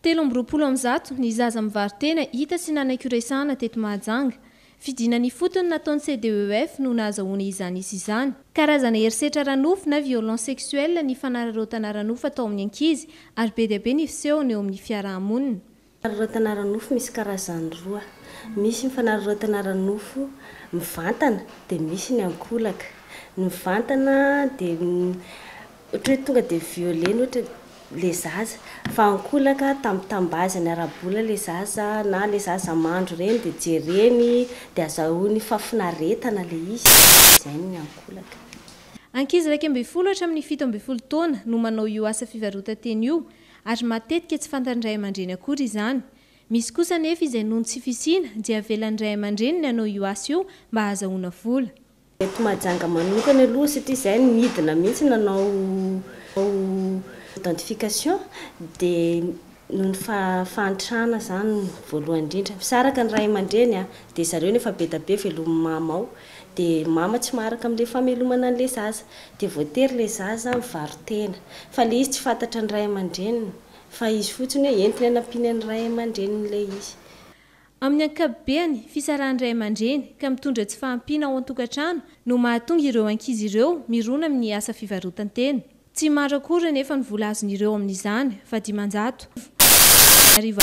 3 ny zaza mivaritena hita sy nanaiky-resahana teto Mahajanga. Fidinany fotony nataony CDEF no nahazahoana izany isy izany. Karazana herisetra ranofo na violence sexuelle ny fanararaotana ranofo atao amin'ny ankizy ary be dia be ny fisehony eo amin'ny fiarahamonina. Fanararaotana ranofo misy karazany roa. Misy ny fanararaotana ranofo mivantana dia misy ny ankolaka. Ny mivantana dia ohatra tonga dia violeny ohatra le zaza, fa ankolaka tambazany arabola le zaza na le zaza mandro reny dia jereny dia azahoany fafinaretana le izy. Izay ny ankolaka. Ankizy 12 hatramin'ny 17 taona no manao io asa fivarotan-teny io ary matetika tsy fantan'ny ray aman-dreny akory izany. Misy kosa nefa izay nohon'ny tsy fisiana dia avelan'ny ray aman-dreny ny hanao io asa io mba hahazahoana vola. Eto Mahajanga manokana aloha satria izay midina mihitsy nanao identification dia noho ny fahantrana zany voalohany indrindra. Fisaraka ny ray aman-dreny dia zareo nefa be dia be velomin'ny mama ao. Dia mama tsy maharaka amin'ilay famelomana an'ilay zaza. Dia voatery ilay zaza mivarontena. Fa ilay izy tsy fantatra ny ray aman-dreniny. Fa izy fotsiny hoe entina hanampiana ny ray aman-dreniny ilay izy. Amin'ny ankapobeny, fisarahan'ny ray aman-dreny ka mitondra tsy fahampiana ao an-tokantrano no mahatonga ireo ankizy ireo mirona amin'ny asa fivarotan-tena. Tsy maro akory nefa ny vola azon'ireo amin'izany fa 500. Ariva